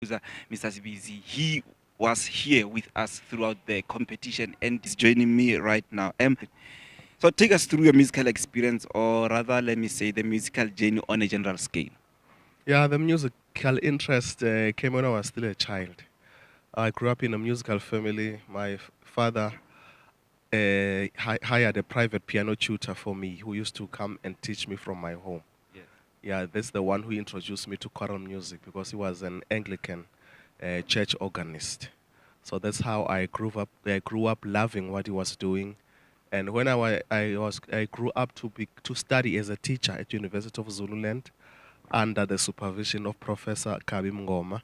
Mr. Sibisi. He was here with us throughout the competition and is joining me right now. So take us through your musical experience, or rather, let me say, the musical journey on a general scale. Yeah, the musical interest came when I was still a child. I grew up in a musical family. My father hired a private piano tutor for me who used to come and teach me from my home. Yes. Yeah, that's the one who introduced me to choral music because he was an Anglican church organist. So that's how I grew up loving what he was doing. And when I grew up to study as a teacher at University of Zululand under the supervision of Professor Kabi Mngoma.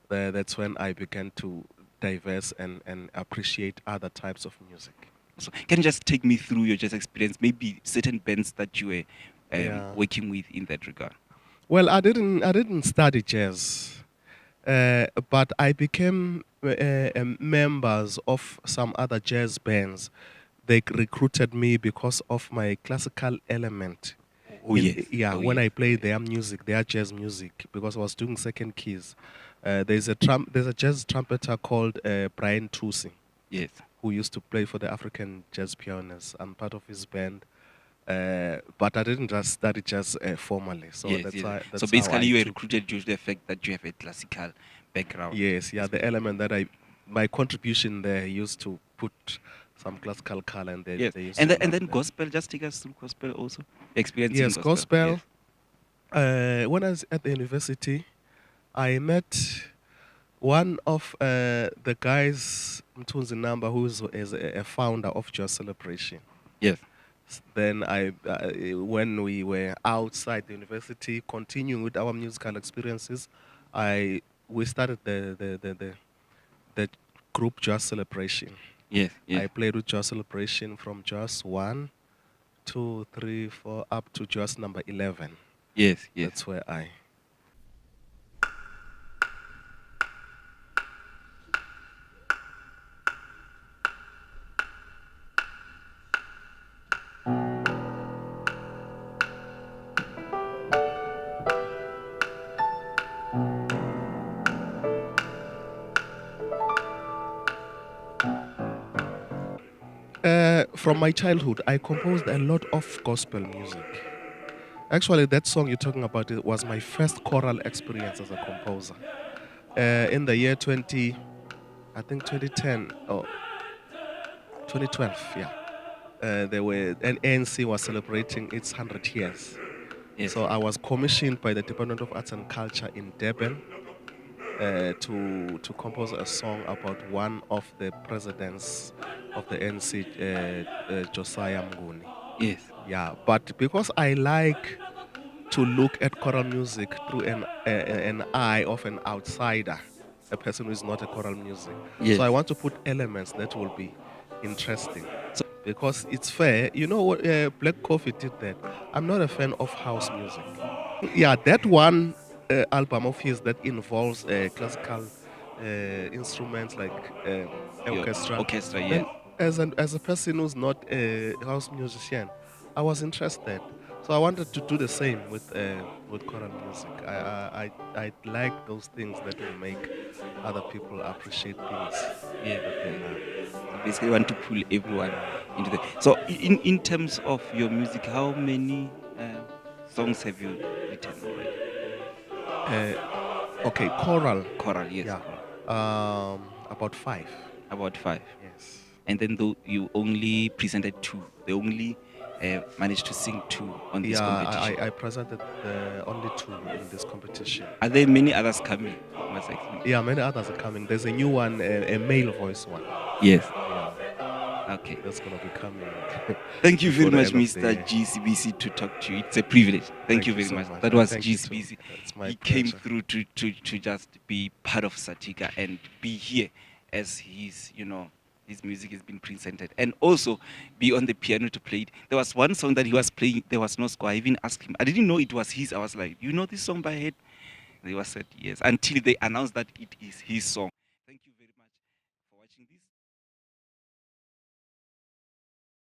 That's when I began to diverse and appreciate other types of music. So can you just take me through your jazz experience, maybe certain bands that you were Yeah. working with in that regard? Well, I didn't study jazz, but I became members of some other jazz bands. They recruited me because of my classical element. Oh, yes. Yeah, Oh, when yes. I played their music, their jazz music, because I was doing second keys. There's a jazz trumpeter called Brian Tusi, Yes. who used to play for the African Jazz Pioneers. I'm part of his band, but I didn't just study jazz formally. So Yes, that's yes. why, So that's how basically, I you were took. recruited due to the fact that you have a classical background. Yes, yeah, the element that my contribution there used to put some classical color, and Yes. they used And to then, and love then that. gospel, just take us through gospel also. Experiencing Yes, gospel. gospel. Yes. When I was at the university, I met one of the guys, Mtunzi Namba, who is a founder of Joy Celebration. Yes. Then when we were outside the university, continuing with our musical experiences, we started the group Joy Celebration. Yes. Yes. I played with Joy Celebration from Joss 1, 2, 3, 4, up to Joss number 11. Yes. Yes. That's where I. From my childhood, I composed a lot of gospel music. Actually, that song you're talking about it was my first choral experience as a composer. In the year 2010 or 2012, yeah. An ANC was celebrating its 100 years. Yes. So I was commissioned by the Department of Arts and Culture in Durban to compose a song about one of the presidents of the ANC, Josiah Mnguni. Yes. Yeah, but because I like to look at choral music through an eye of an outsider, a person who is not a choral music. Yes. So I want to put elements that will be interesting. So- Because it's fair. You know what? Black Coffee did that. I'm not a fan of house music. Yeah, that one album of his that involves classical instruments like orchestra. Orchestra. Yes. Then, as a person who's not a house musician, I was interested. So I wanted to do the same with choral music. I like those things that will make other people appreciate things Yeah. that they love. So basically, want to pull everyone into the. So in terms of your music, how many songs have you written already? Okay, choral. Choral. Yes. Yeah, Choral. about 5. About 5. Yes. And then though you only presented 2, they only managed to sing 2 on this Yeah, competition. I presented only 2 in this competition. Are there many others coming? Must I think? Yeah, many others are coming. There's a new one, a male voice one. Yes. Yeah, Okay. that's gonna be coming. Thank you very before the much, end of the Mr. year. GCBC, to talk to you. It's a privilege. Thank you very so much. much. That was Thank you too. GCBC. It's my He came pleasure. through to just be part of Satica and be here as his music has been presented, and also be on the piano to play it. There was one song that he was playing, there was no score. I even asked him, I didn't know it was his. I was like, you know this song by head? And he was said yes, until they announced that it is his song.